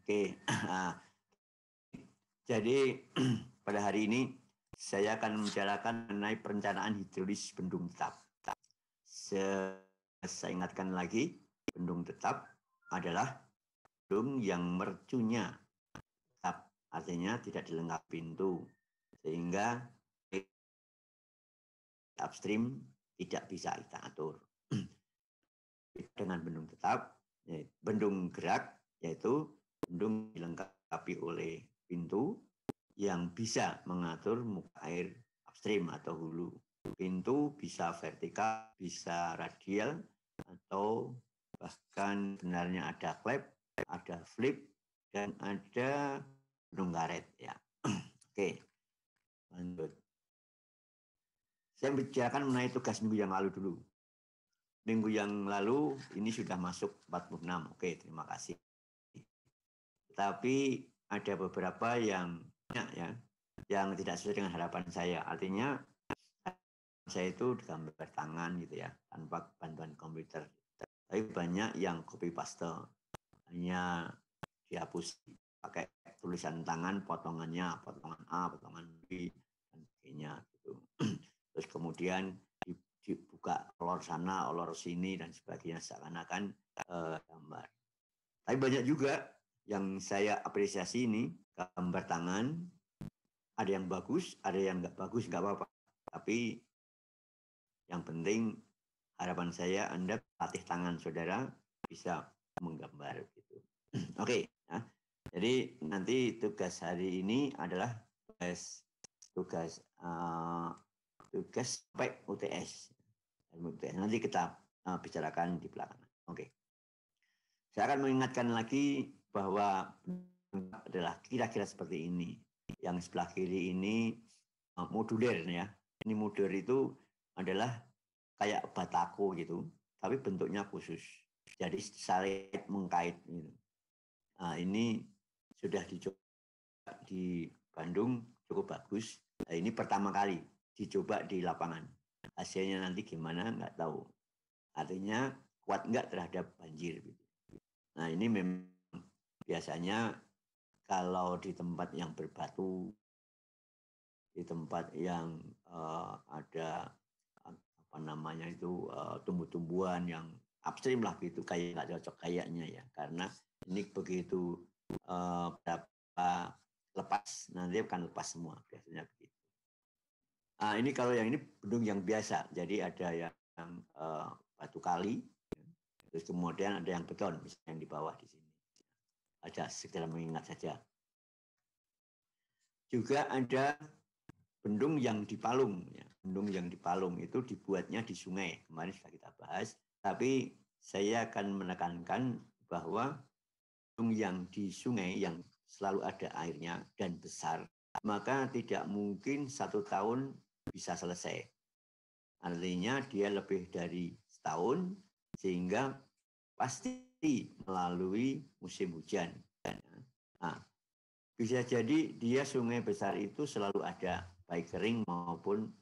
Oke, jadi pada hari ini saya akan membicarakan mengenai perencanaan hidrolis bendung tetap. Saya ingatkan lagi, bendung tetap adalah bendung yang mercunya tetap, artinya tidak dilengkapi pintu, sehingga upstream tidak bisa kita atur. Dengan bendung tetap, bendung gerak, yaitu bendung dilengkapi oleh pintu yang bisa mengatur muka air upstream atau hulu. Pintu bisa vertikal, bisa radial, atau bahkan sebenarnya ada klep, ada flip, dan ada bendung karet. Ya. Oke, lanjut. Saya bicarakan mengenai tugas minggu yang lalu dulu. Minggu yang lalu ini sudah masuk 46. Oke, terima kasih. Tapi ada beberapa yang tidak sesuai dengan harapan saya. Artinya saya itu gambar tangan gitu ya, tanpa bantuan komputer. Tapi banyak yang copy paste, hanya dihapus pakai tulisan tangan, potongannya, potongan A, potongan B, dan sebagainya. Gitu. Terus kemudian dibuka olor sana, olor sini, dan sebagainya, seakan-akan gambar. Tapi banyak juga yang saya apresiasi ini, gambar tangan, ada yang bagus, ada yang nggak bagus, nggak apa-apa. Tapi yang penting harapan saya Anda latih tangan saudara bisa menggambar gitu. Oke, ya. Jadi nanti tugas hari ini adalah tugas spek UTS. Nanti kita bicarakan di belakang. Oke. Saya akan mengingatkan lagi bahwa adalah kira-kira seperti ini. Yang sebelah kiri ini moduler ya. Ini moduler itu adalah kayak batako gitu, tapi bentuknya khusus. Jadi saling mengkait gitu. Nah, ini sudah dicoba di Bandung cukup bagus. Nah, ini pertama kali dicoba di lapangan. Hasilnya nanti gimana nggak tahu. Artinya kuat nggak terhadap banjir gitu. Nah, ini memang biasanya kalau di tempat yang berbatu, di tempat yang ada apa namanya itu tumbuh-tumbuhan yang upstream lah gitu, kayak nggak cocok kayaknya ya, karena ini begitu berapa lepas nanti akan lepas semua biasanya begitu. Nah, ini kalau yang ini bendung yang biasa, jadi ada yang batu kali, terus kemudian ada yang beton, misalnya yang di bawah di sini. Ada sekedar mengingat saja. Juga ada bendung yang di palung. Ya. Bendung yang di palung itu dibuatnya di sungai. Kemarin sudah kita bahas. Tapi saya akan menekankan bahwa bendung yang di sungai yang selalu ada airnya dan besar, maka tidak mungkin 1 tahun bisa selesai. Artinya dia lebih dari setahun, sehingga pasti melalui musim hujan. Nah, bisa jadi dia sungai besar itu selalu ada, baik kering maupun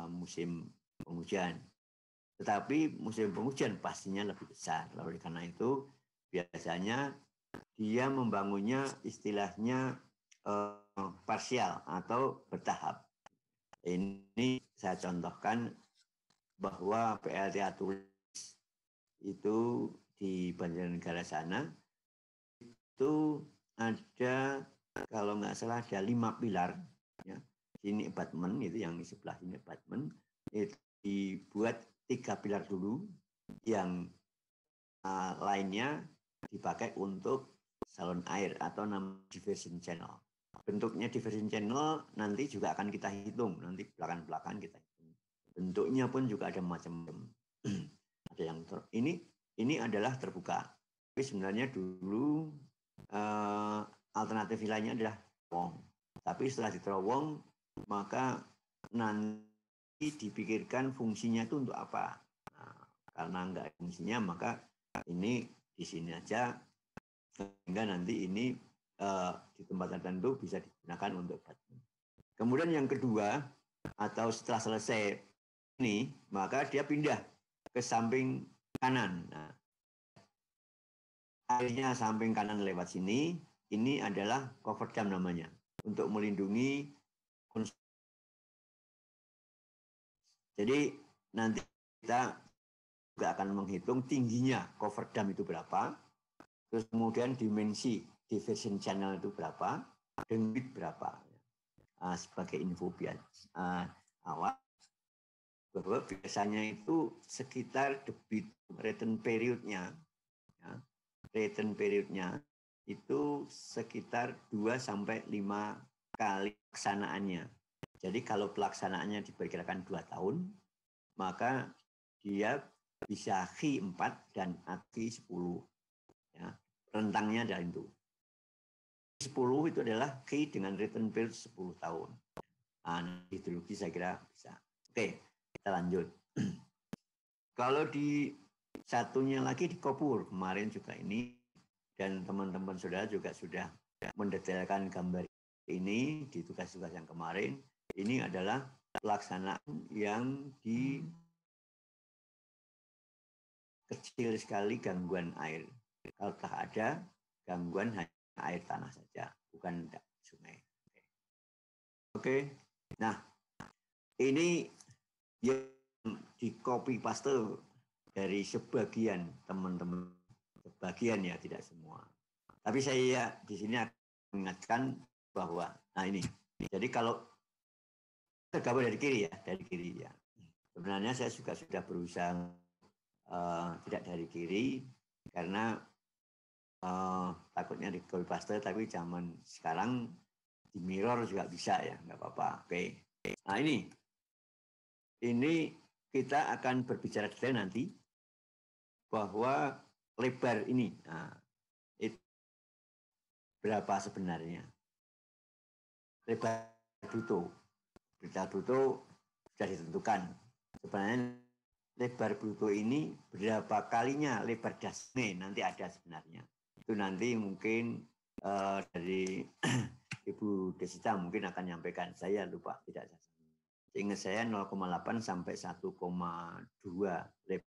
musim penghujan. Tetapi musim penghujan pastinya lebih besar. Oleh karena itu, biasanya dia membangunnya istilahnya parsial atau bertahap. Ini saya contohkan bahwa PLTA Tulis itu di Banjarnegara sana itu ada, kalau nggak salah ada 5 pilar. Ya. Sini abutment, itu yang di sebelah sini abutment. Itu dibuat 3 pilar dulu, yang lainnya dipakai untuk saluran air atau nama diversion channel. Bentuknya diversion channel nanti juga akan kita hitung, nanti belakang-belakang kita hitung. Bentuknya pun juga ada macam-macam. Ada yang ini adalah terbuka. Tapi sebenarnya dulu alternatif lainnya adalah terowong. Tapi setelah diterowong, maka nanti dipikirkan fungsinya itu untuk apa. Nah, karena nggak ada fungsinya, maka ini di sini aja, sehingga nanti ini di tempat tertentu bisa digunakan untuk batman. Kemudian yang kedua, atau setelah selesai ini, maka dia pindah ke samping kanan. Nah, airnya samping kanan lewat sini, ini adalah cover dam namanya, untuk melindungi konsumen. Jadi nanti kita juga akan menghitung tingginya cover dam itu berapa, terus kemudian dimensi diversion channel itu berapa, dan width berapa. Sebagai info awal, bahwa biasanya itu sekitar debit return periodnya, ya, return periodnya itu sekitar 2-5 kali pelaksanaannya. Jadi kalau pelaksanaannya diperkirakan 2 tahun, maka dia bisa Q4 dan Q10. Ya, rentangnya adalah itu. 10 itu adalah Q dengan return period 10 tahun. Hidrologi saya kira bisa. Oke, kita lanjut. Kalau di satunya lagi di Kopur, kemarin juga ini, dan teman-teman saudara juga sudah mendetailkan gambar ini di tugas-tugas yang kemarin. Ini adalah pelaksanaan yang di kecil sekali gangguan air. Kalau tak ada gangguan hanya air tanah saja, bukan sungai. Oke. Nah, ini yang di copy paste dari sebagian teman-teman, sebagian ya, tidak semua. Tapi saya di sini akan mengingatkan bahwa, nah ini, jadi kalau tergambar dari kiri ya. Sebenarnya saya juga sudah berusaha tidak dari kiri karena takutnya di copy paste, tapi zaman sekarang di mirror juga bisa ya, nggak apa-apa. Oke. Nah ini kita akan berbicara detail nanti bahwa lebar ini, itu berapa sebenarnya? Lebar bruto sudah ditentukan. Sebenarnya lebar bruto ini berapa kalinya lebar dasar nanti ada sebenarnya. Itu nanti mungkin dari Ibu Desita mungkin akan menyampaikan. Saya lupa, tidak. Ingat saya 0,8 sampai 1,2 lebar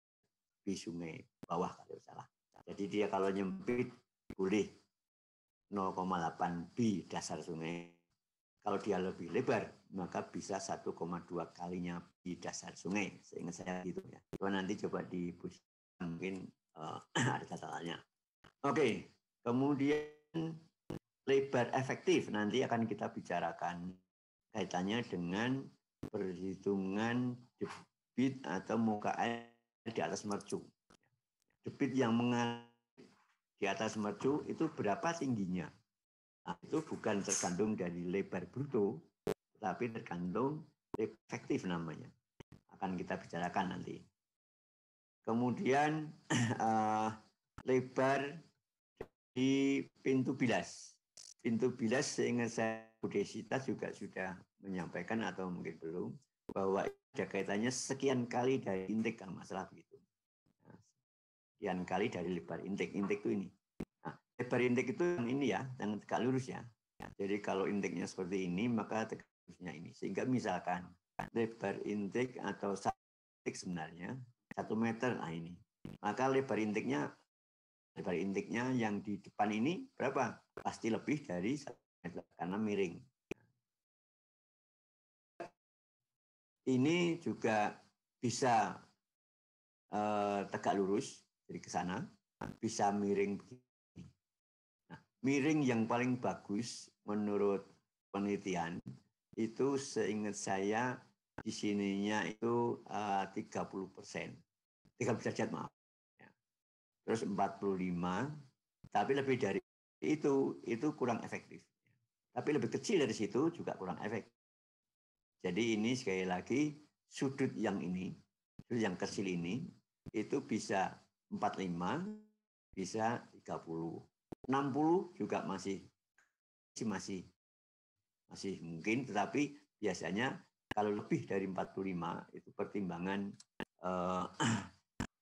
di sungai bawah kalau salah. Jadi dia kalau nyempit boleh 0,8 di dasar sungai. Kalau dia lebih lebar maka bisa 1,2 kalinya di dasar sungai. Seingat saya gitu ya. Coba nanti coba di mungkin ada catatannya. Oke, kemudian lebar efektif nanti akan kita bicarakan kaitannya dengan perhitungan debit atau muka air di atas mercu. Debit yang mengalir di atas mercu itu berapa tingginya? Nah, itu bukan tergantung dari lebar bruto, tapi tergantung efektif namanya. Akan kita bicarakan nanti. Kemudian lebar di pintu bilas. Pintu bilas seingat saya Bu Desita juga sudah menyampaikan atau mungkin belum, bahwa ada kaitannya sekian kali dari intake kalau masalah begitu. Sekian kali dari lebar intake. Intake itu ini. Nah, lebar intake itu yang ini ya, yang tegak lurus ya. Jadi kalau intake-nya seperti ini, maka tegak lurusnya ini. Sehingga misalkan lebar intake atau intake sebenarnya 1 meter, nah ini. Maka lebar intake-nya yang di depan ini berapa? Pasti lebih dari 1 meter karena miring. Ini juga bisa tegak lurus jadi ke sana, bisa miring begini. Nah, miring yang paling bagus menurut penelitian itu seingat saya di sininya itu 30%. 30 derajat maaf. Terus 45, tapi lebih dari itu kurang efektif. Tapi lebih kecil dari situ juga kurang efektif. Jadi ini sekali lagi sudut yang ini, sudut yang kecil ini itu bisa 45, bisa 30. 60 juga masih mungkin, tetapi biasanya kalau lebih dari 45 itu pertimbangan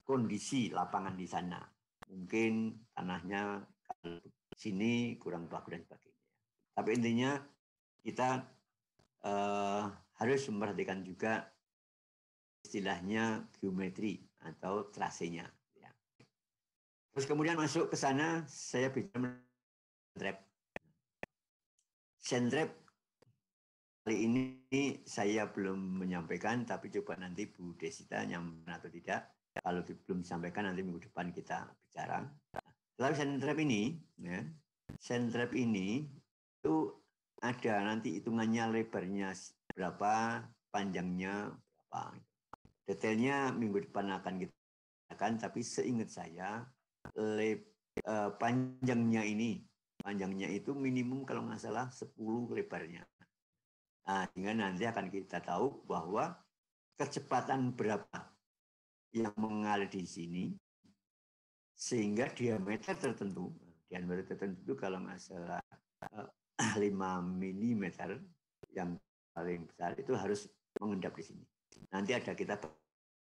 kondisi lapangan di sana. Mungkin tanahnya sini kurang bagus dan sebagainya. Tapi intinya kita harus memperhatikan juga istilahnya geometri atau trasenya. Ya. Terus kemudian masuk ke sana, saya bicara trap. Sentrep kali ini saya belum menyampaikan, tapi coba nanti Bu Desita nyampaikan atau tidak. Kalau belum disampaikan nanti minggu depan kita bicara. Lalu sentrep ini, ya, sentrep ini itu ada nanti hitungannya, lebarnya berapa, panjangnya berapa. Detailnya minggu depan akan kita akan, tapi seingat saya panjangnya itu minimum kalau nggak salah 10 lebarnya. Nah, sehingga nanti akan kita tahu bahwa kecepatan berapa yang mengalir di sini, sehingga diameter tertentu itu kalau nggak salah 5 mm yang paling besar itu harus mengendap di sini. Nanti ada kita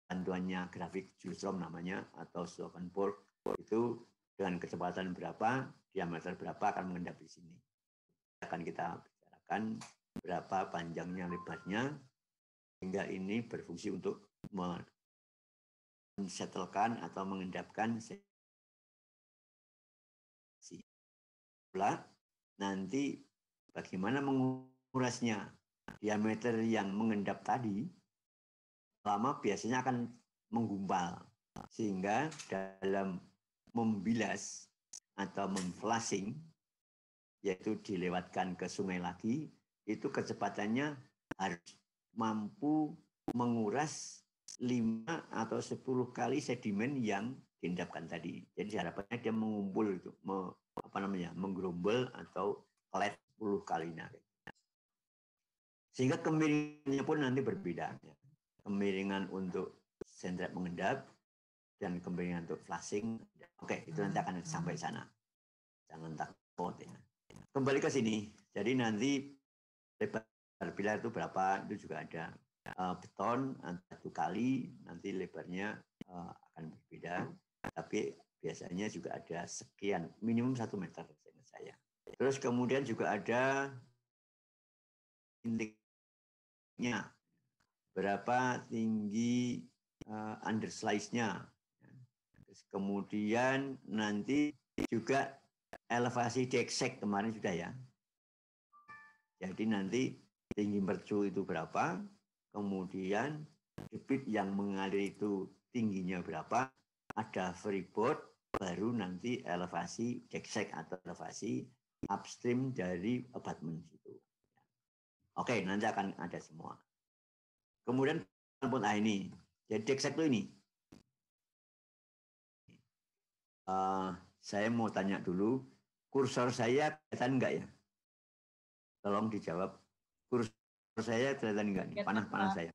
bantuannya grafik Julstrom namanya, atau Stokkenborg, itu dengan kecepatan berapa, diameter berapa akan mengendap di sini. Akan kita bicarakan berapa panjangnya, lebarnya, sehingga ini berfungsi untuk mensetelkan atau mengendapkan nanti bagaimana mengurasnya. Diameter yang mengendap tadi lama biasanya akan menggumpal, sehingga dalam membilas atau memflashing, yaitu dilewatkan ke sungai lagi, itu kecepatannya harus mampu menguras 5 atau 10 kali sedimen yang diendapkan tadi. Jadi harapannya dia mengumpul itu, menggerombol atau kelet 10 kali. Sehingga kemiringannya pun nanti berbeda. Kemiringan untuk sentrep mengendap dan kemiringan untuk flashing. Oke, itu nanti akan sampai sana. Jangan takut ya. Kembali ke sini. Jadi nanti lebar pilar itu berapa, itu juga ada. Beton 1 kali, nanti lebarnya akan berbeda. Tapi biasanya juga ada sekian, minimum 1 meter saya. Terus kemudian juga ada intinya, berapa tinggi underslice-nya. Terus kemudian nanti juga elevasi decksek kemarin sudah ya. Jadi nanti tinggi mercu itu berapa, kemudian debit yang mengalir itu tingginya berapa, ada freeboard, baru nanti elevasi decksek atau elevasi upstream dari abutment itu. Oke, nanti akan ada semua. Kemudian ini, jadi decksek itu ini. Saya mau tanya dulu, kursor saya kelihatan enggak ya? Tolong dijawab. Kursor saya kelihatan enggak nih? Panah saya.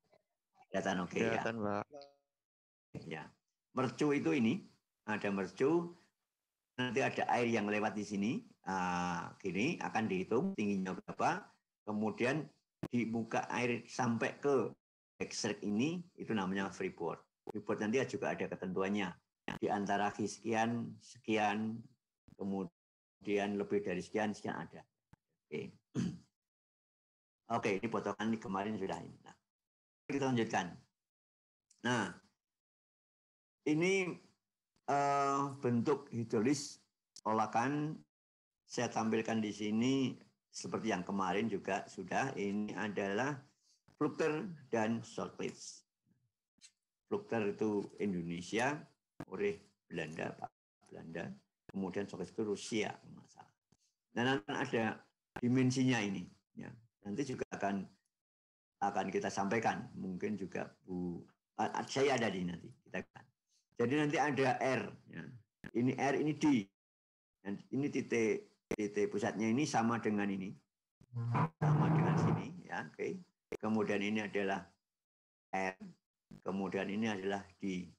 Kelihatan oke ya. Kelihatan, Pak. Ya. Mercu itu ini, ada mercu, nanti ada air yang lewat di sini. Gini akan dihitung tingginya berapa, kemudian di muka air sampai ke decksek ini, itu namanya freeboard. Freeboard nanti juga ada ketentuannya. Di antara sekian, kemudian lebih dari sekian ada. Oke. Oke, ini potongan ini kemarin sudah ini. Nah, kita lanjutkan. Nah, ini bentuk hidrolis olakan saya tampilkan di sini seperti yang kemarin juga sudah. Ini adalah Flukter dan Shortcliffe. Flukter itu Indonesia, oleh Belanda, Pak Belanda. Kemudian Shortcliffe itu Rusia, masalah. Nah, nanti ada dimensinya ini. Ya. Nanti juga akan kita sampaikan. Mungkin juga saya ada di nanti. Jadi nanti ada R. Ya. Ini R, ini D. Dan ini titik pusatnya ini sama dengan ini. Sama dengan sini. Ya, oke. Kemudian ini adalah R. Kemudian ini adalah D.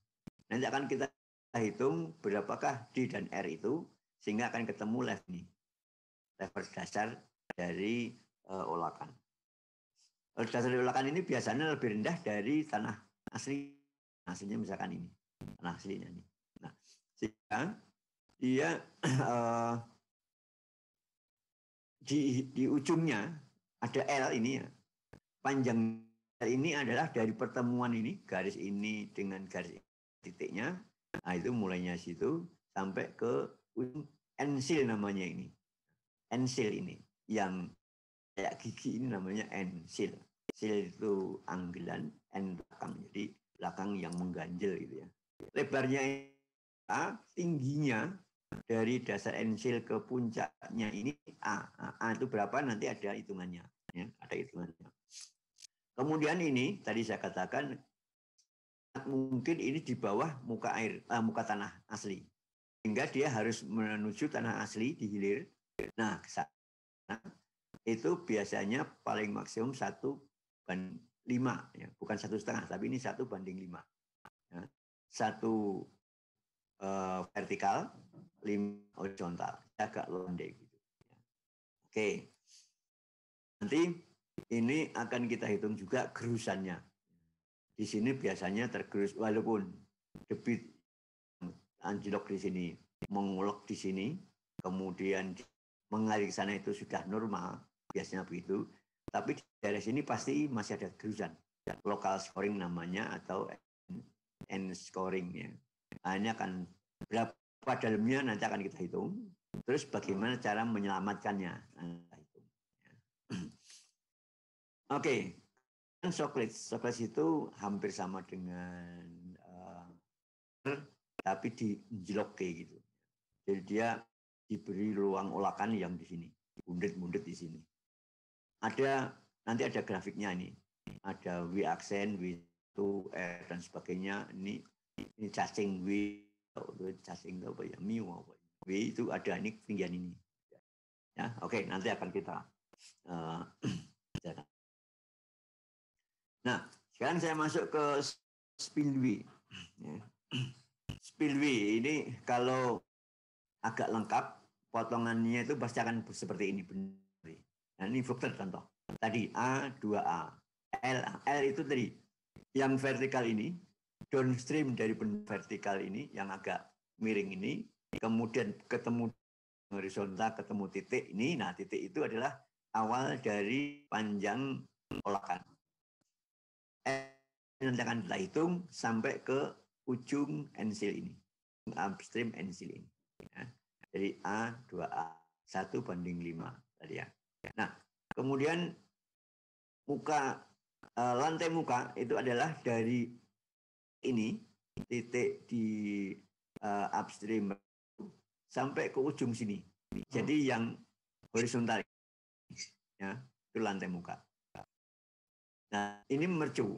Nanti akan kita hitung berapakah D dan R itu, sehingga akan ketemu level dasar dari olakan. Dasar dari olakan ini biasanya lebih rendah dari tanah asli. Aslinya misalkan ini, tanah aslinya ini. Nah, sehingga dia di ujungnya ada L ini ya. Panjang ini adalah dari pertemuan ini, garis ini dengan garis titiknya. Nah, itu mulainya situ sampai ke ujung ensil namanya ini. Ensil ini yang kayak gigi ini namanya ensil. Sil itu anggelan, en belakang. Jadi belakang yang mengganjel gitu ya. Lebarnya A, tingginya dari dasar ensil ke puncaknya ini A. A itu berapa nanti ada hitungannya. Ya, ada hitungannya. Kemudian ini tadi saya katakan mungkin ini di bawah muka air, muka tanah asli. Sehingga dia harus menuju tanah asli di hilir. Nah, ke sana itu biasanya paling maksimum 1/5 ya, bukan 1,5, tapi ini 1/5. Ya. 1 vertikal, 5 horizontal, agak landai gitu. Oke. Nanti ini akan kita hitung juga gerusannya. Di sini biasanya tergerus walaupun debit anjlok di sini, mengulek di sini, kemudian mengalir ke sana itu sudah normal, biasanya begitu. Tapi di daerah sini pasti masih ada gerusan. Local scoring namanya atau end scoring ya. Nah, ini akan berapa dalamnya nanti akan kita hitung. Terus bagaimana cara menyelamatkannya. Oke. Socrates itu hampir sama dengan tapi dijlok gitu. Jadi dia diberi ruang olakan yang di sini, bundet-bundet di sini. Nanti ada grafiknya ini. Ada W aksen, W2, R dan sebagainya. Ini cacing W, cacing apa ya, mu apa. W itu ada ini ketinggian ini. Ya, oke, nanti akan kita Nah, sekarang saya masuk ke spillway. Spillway ini kalau agak lengkap, potongannya itu pasti akan seperti ini. Nah, ini vektor contoh. Tadi A, 2A. L itu tadi. Yang vertikal ini, downstream dari vertikal ini, yang agak miring ini, kemudian ketemu horizontal, ketemu titik ini. Nah, titik itu adalah awal dari panjang olakan. Nanti akan kita hitung sampai ke ujung ensil ini, upstream ensil ini. Ya. Jadi A, 2A, 1/5 tadi ya. Nah, kemudian lantai muka itu adalah dari ini, titik di upstream sampai ke ujung sini. Jadi yang horizontal ya, itu lantai muka. Nah, ini mercu.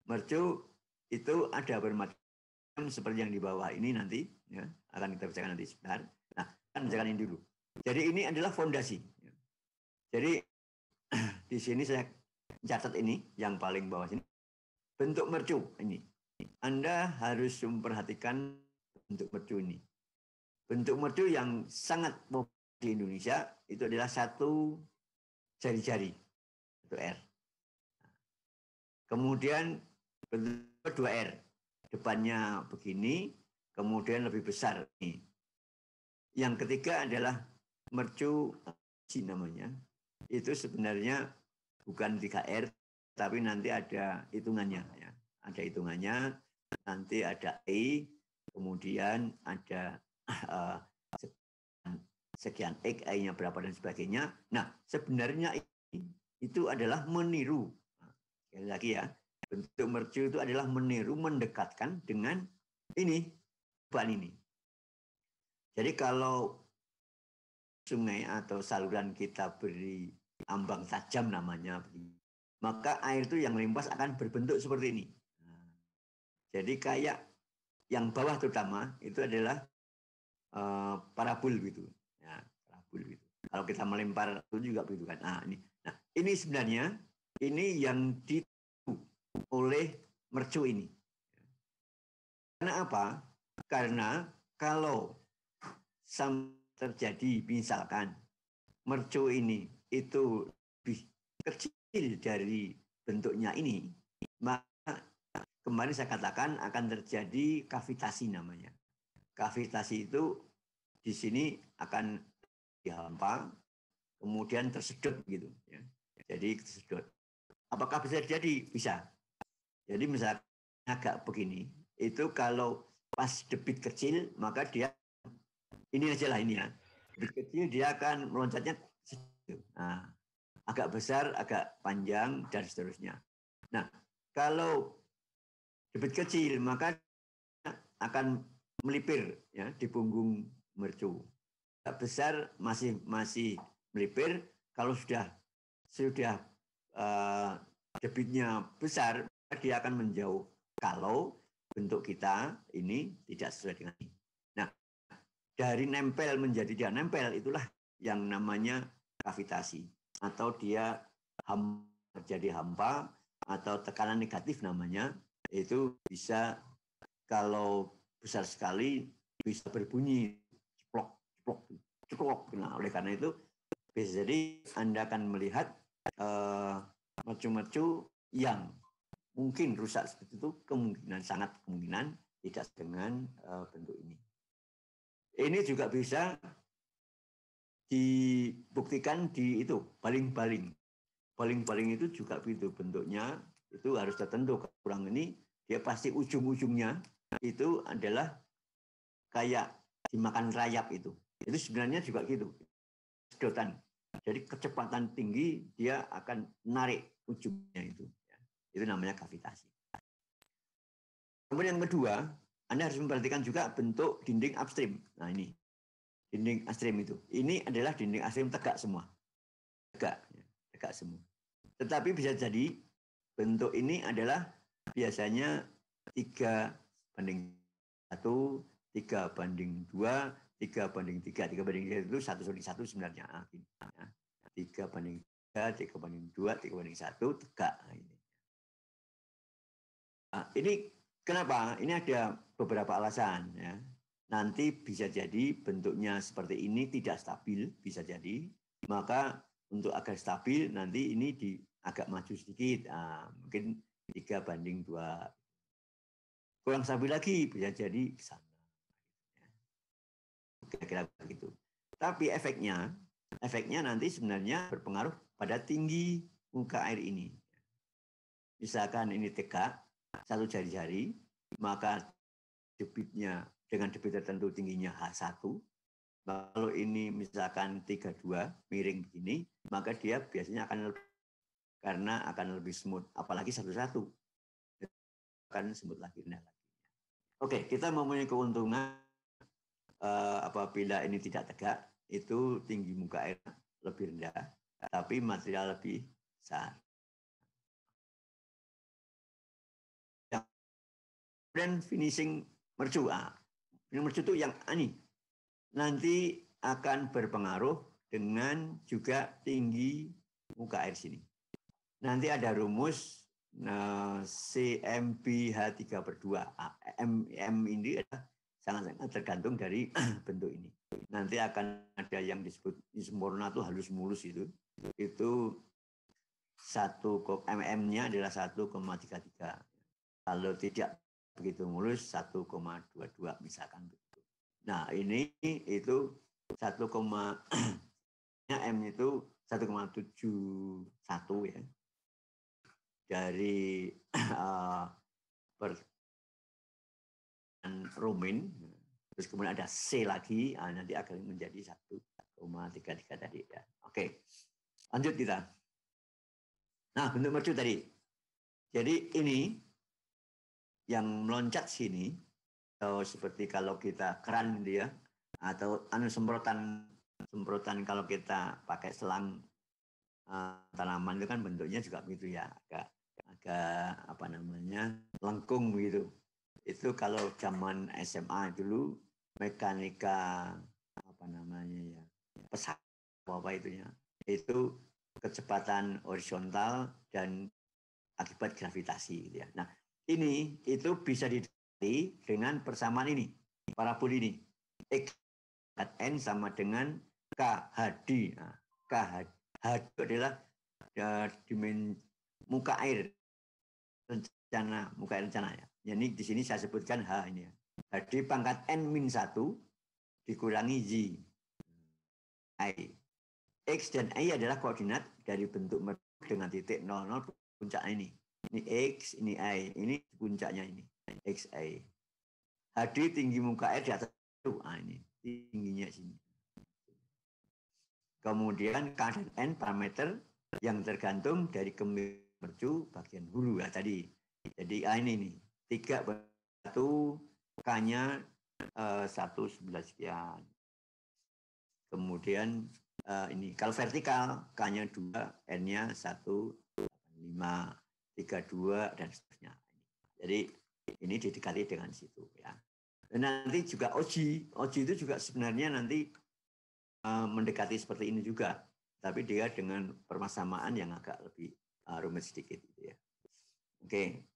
Mercu itu ada bermacam seperti yang di bawah ini nanti, ya, akan kita bacakan nanti sebentar. Nah, kan bacakan ini dulu. Jadi ini adalah fondasi. Jadi di sini saya catat ini yang paling bawah sini. Bentuk mercu ini. Anda harus memperhatikan bentuk mercu ini. Bentuk mercu yang sangat populer di Indonesia itu adalah satu jari-jari, itu R. Kemudian bentuk 2R. Depannya begini, kemudian lebih besar. Yang ketiga adalah mercu namanya. Itu sebenarnya bukan 3R, tapi nanti ada hitungannya. Ya. Ada hitungannya, nanti ada E, kemudian ada sekian X, I-nya berapa dan sebagainya. Nah, sebenarnya itu adalah meniru. Sekali lagi ya, bentuk mercu itu adalah meniru, mendekatkan dengan ini, bahan ini. Jadi kalau sungai atau saluran kita beri ambang tajam namanya, maka air itu yang limpas akan berbentuk seperti ini. Jadi kayak yang bawah terutama itu adalah parabol gitu. Ya, parabol gitu. Kalau kita melempar itu juga begitu kan. Nah, ini sebenarnya ini yang ditiru oleh mercu ini. Karena apa? Karena kalau terjadi misalkan mercu ini itu lebih kecil dari bentuknya ini, maka kemarin saya katakan akan terjadi kavitasi namanya. Kavitasi itu di sini akan dihampa, kemudian tersedot gitu. Ya. Jadi tersedot. Apakah bisa terjadi? Bisa. Jadi misalnya agak begini, itu kalau pas debit kecil, maka dia, ini aja lah ini ya. Debit kecil dia akan meloncatnya. Nah, agak besar, agak panjang, dan seterusnya. Nah, kalau debit kecil, maka akan melipir ya di punggung mercu. Agak besar masih melipir. Kalau sudah debitnya besar, dia akan menjauh. Kalau bentuk kita ini tidak sesuai dengan ini. Nah, dari nempel menjadi tidak nempel itulah yang namanya kavitasi, atau dia terjadi hampa atau tekanan negatif namanya. Itu bisa, kalau besar sekali bisa berbunyi ceplok ceplok ceplok. Nah, oleh karena itu bisa jadi Anda akan melihat mercu-mercu yang mungkin rusak seperti itu, sangat kemungkinan tidak dengan bentuk ini. Ini juga bisa dibuktikan di itu baling-baling. Baling-baling itu juga begitu bentuknya, itu harus tertentu. Kurang ini dia pasti ujung-ujungnya itu adalah kayak dimakan rayap itu. Itu sebenarnya juga gitu, sedotan. Jadi kecepatan tinggi dia akan menarik ujungnya itu. Itu namanya kavitasi. Kemudian yang kedua, Anda harus memperhatikan juga bentuk dinding upstream. Nah ini, dinding upstream itu. Ini adalah dinding upstream tegak semua. Tegak semua. Tetapi bisa jadi bentuk ini adalah biasanya 3:1, 3:2, 3:3. 3:3 itu 1:1 sebenarnya. 3:3, 3:2, 3:1 tegak. Nah, ini kenapa? Ini ada beberapa alasan ya. Nanti bisa jadi bentuknya seperti ini tidak stabil, bisa jadi. Maka untuk agar stabil nanti ini agak maju sedikit, mungkin 3:2. Kurang stabil lagi bisa jadi ke sana. Kira-kira begitu. Tapi efeknya nanti sebenarnya berpengaruh pada tinggi muka air ini. Misalkan ini tegak, satu jari-jari, maka debitnya dengan debit tertentu tingginya H1. Kalau ini misalkan 3:2 miring begini, maka dia biasanya akan lebih smooth, apalagi 1:1 akan smooth lagi, rendah lagi. Oke, kita mempunyai keuntungan apabila ini tidak tegak, itu tinggi muka air lebih rendah, tapi material lebih besar. Dan finishing mercu, mercu itu yang ini nanti akan berpengaruh dengan juga tinggi muka air sini. Nanti ada rumus CMBH3/2. M ini adalah sangat-sangat tergantung dari bentuk ini. Nanti akan ada yang disebut sempurna itu halus mulus itu 1 mm-nya adalah 1,33. Kalau tidak begitu mulus 1,22 misalkan begitu. Nah, ini itu 1, M itu 1,71 ya. Dari Romain, terus kemudian ada C lagi, nanti akan menjadi 1,33 tadi ya. Oke, lanjut kita. Nah, bentuk mercu tadi. Jadi ini yang meloncat sini, atau seperti kalau kita keran dia, atau semprotan kalau kita pakai selang tanaman itu kan bentuknya juga begitu ya, agak lengkung begitu. Itu kalau zaman SMA dulu mekanika pesawat itu kecepatan horizontal dan akibat gravitasi gitu ya. Nah, ini itu bisa didapati dengan persamaan ini, parabol ini. X N sama dengan KHD. Nah, KHD adalah dimensi muka air rencana, muka air rencana ya. Jadi di sini saya sebutkan H ini ya. Jadi pangkat N-1 dikurangi Y. I. X dan Y adalah koordinat dari bentuk mercu dengan titik 00 puncak ini. Ini X, ini Y, ini puncaknya ini. X, Y. HD tinggi muka air di atas itu. Ini tingginya sini. Kemudian K dan N parameter yang tergantung dari kemir mercu bagian hulu ya tadi. Jadi ini nih 3/1 K-nya 1/11 sekian. Kemudian ini kalau vertikal K-nya 2, N-nya 1/5, 32 dan seterusnya. Jadi ini didekati dengan situ ya. Dan nanti juga Oji itu juga sebenarnya nanti mendekati seperti ini juga, tapi dia dengan persamaan yang agak lebih rumit sedikit gitu ya. Oke.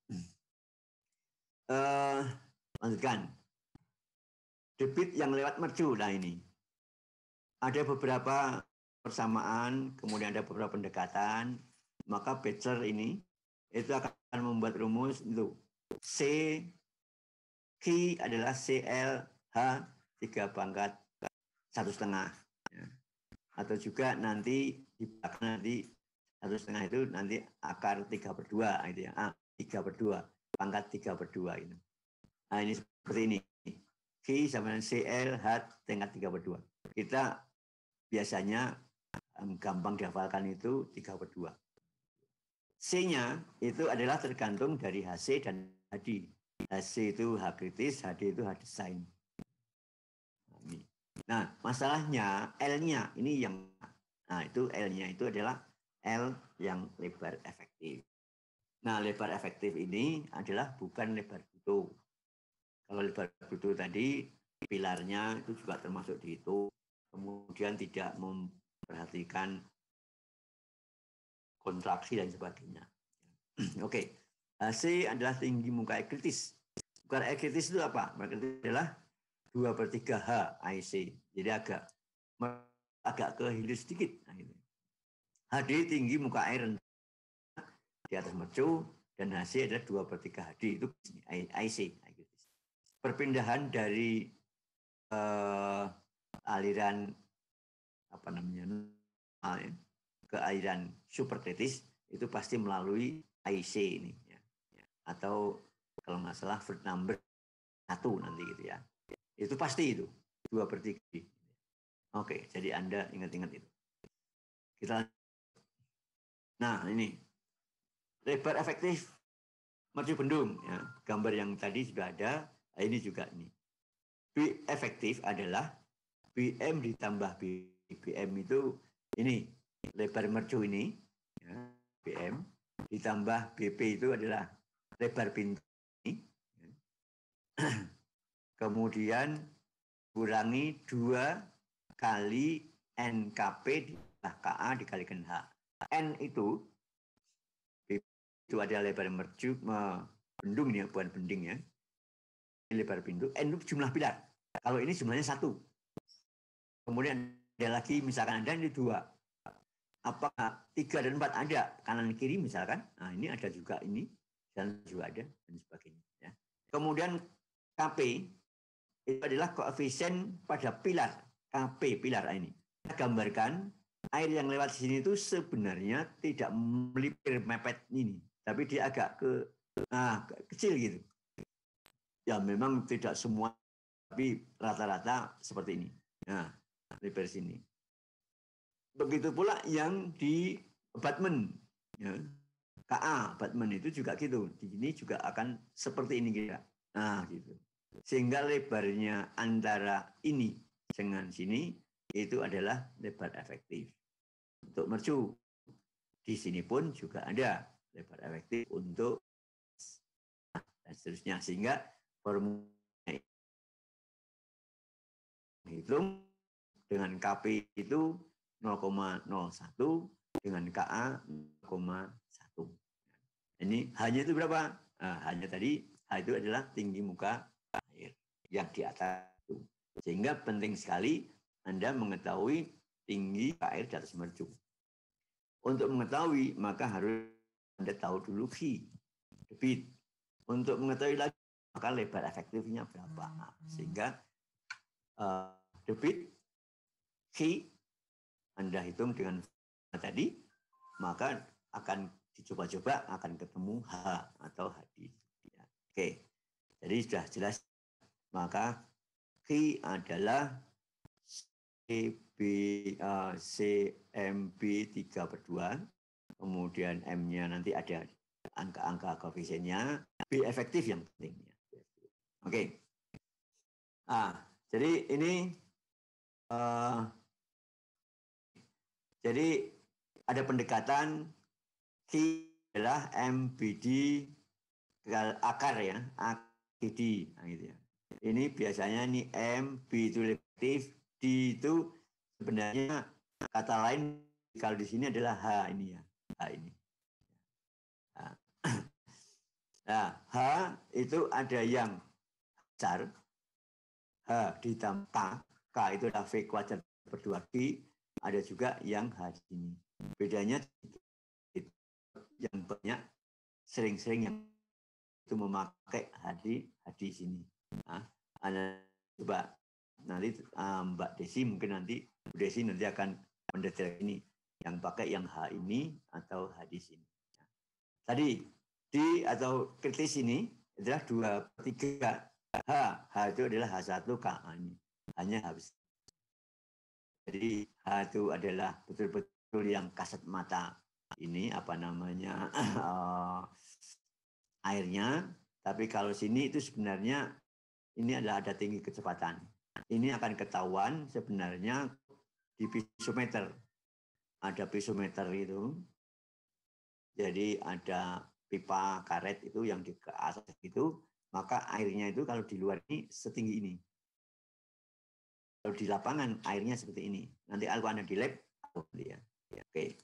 Lanjutkan. Debit yang lewat mercu. Nah ini. Ada beberapa persamaan, kemudian ada beberapa pendekatan, maka Batchelor ini itu akan membuat rumus itu C Q adalah CLH 3/1/1 ya. Atau juga nanti di belakang nanti 1/2 itu nanti akar 3/2 gitu ya. 3/2 pangkat 3/2 itu. Nah ini seperti ini. Q sama dengan CLH tingkat 3/2. Kita biasanya gampang dihafalkan itu 3/2. C-nya itu adalah tergantung dari HC dan HD. HC itu H kritis, HD itu H design. Nah, masalahnya L-nya ini yang, nah itu L-nya itu adalah L yang lebar efektif. Nah, lebar efektif ini adalah bukan lebar butuh. Kalau lebar butuh tadi, pilarnya itu juga termasuk dihitung. Kemudian tidak memperhatikan kontraksi dan sebagainya. Oke. HC adalah tinggi muka air kritis. Muka air kritis itu apa? Muka kritis adalah 2/3 H IC. Jadi agak ke hilir sedikit. Nah, gitu. HD tinggi muka air rendah di atas mercu dan HC adalah 2/3 HD itu IC. Perpindahan dari aliran apa namanya ke aliran superkritis itu pasti melalui IC ini ya. Atau kalau nggak salah Ferd number 1 nanti gitu ya. Itu pasti itu 2/3. Oke, jadi Anda ingat-ingat itu. Nah ini lebar efektif mercu bendung ya. Gambar yang tadi sudah ada. Ini juga ini. B efektif adalah BM ditambah BM itu ini lebar mercu ini ya, BM ditambah BP itu adalah lebar pintu ini. Kemudian kurangi 2 kali NKP ditambah KA dikalikan H. N itu ada lebar mercu bendung ya, bukan bending ya. Lebar pintu, N itu jumlah pilar. Kalau ini jumlahnya 1. Kemudian ada lagi misalkan ada ini 2. Apakah 3 dan 4 ada kanan kiri misalkan? Nah ini ada juga ini dan juga ada dan sebagainya. Ya. Kemudian KP itu adalah koefisien pada pilar. KP pilar ini. Kita gambarkan air yang lewat sini itu sebenarnya tidak melipir mepet ini, tapi dia agak kecil gitu. Ya memang tidak semua, tapi rata-rata seperti ini. Nah, lebar sini. Begitu pula yang di abutment, ya. KA abutment itu juga gitu. Di sini juga akan seperti ini kira. Nah, gitu. Sehingga lebarnya antara ini dengan sini itu adalah lebar efektif. Untuk mercu di sini pun juga ada lebar efektif untuk dan seterusnya, sehingga formula hitung dengan KP itu 0,01 dengan KA 0,1. Ini hanya itu berapa? Nah, hanya tadi H itu adalah tinggi muka air yang di atas itu. Sehingga penting sekali Anda mengetahui tinggi air di atas mercu. Untuk mengetahui maka harus Anda tahu dulu Q, debit. Untuk mengetahui lagi maka lebar efektifnya berapa. Sehingga debit Q Anda hitung dengan tadi, maka akan dicoba-coba akan ketemu H atau HD. Ya. Oke, jadi sudah jelas. Maka Q adalah CMB 3/2 kemudian M-nya nanti ada angka-angka koefisiennya, B efektif yang penting. Oke. Jadi ini jadi ada pendekatan Q adalah MBD akar ya, AKD, nah, gitu ya. Ini biasanya ini M, B itu reaktif, D itu sebenarnya kata lain kalau di sini adalah H ini ya, H ini. Nah, H itu ada yang besar, H ditambah K, K itu adalah V kuadrat per 2G, ada juga yang H di sini. Bedanya yang banyak sering-sering yang itu memakai hadi sini. Nah, Anda coba nanti Mbak Desi mungkin nanti Bu Desi nanti akan mendetail ini yang pakai yang H ini atau H di sini. Tadi D atau kritis ini adalah 2/3 H. H itu adalah H1K ini. Hanya habis. Jadi H itu adalah betul-betul yang kasat mata ini apa namanya airnya, tapi kalau sini itu sebenarnya ini adalah ada tinggi kecepatan. Ini akan ketahuan sebenarnya di pisometer. Ada pisometer itu. Jadi ada pipa karet itu yang di ke atas itu, maka airnya itu kalau di luar ini setinggi ini. Kalau di lapangan airnya seperti ini. Nanti kalau Anda di lab, ya. Oke.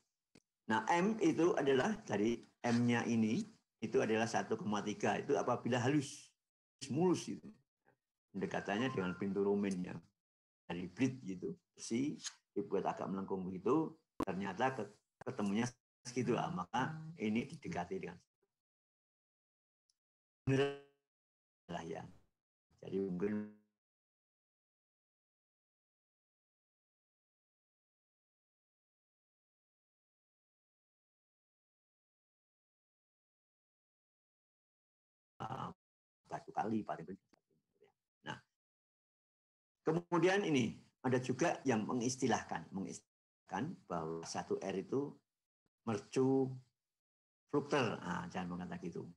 Nah, M itu adalah dari M-nya ini itu adalah 1,3 itu apabila halus mulus itu pendekatannya dengan pintu rumen yang dari blit gitu bersih dibuat agak melengkung begitu ternyata ketemunya segitu lah, maka ini didekati dengan benar lah ya. Jadi mungkin batu kali paling. Nah, kemudian ini ada juga yang mengistilahkan bahwa 1R itu mercu flukter. Nah, jangan mengatakan gitu.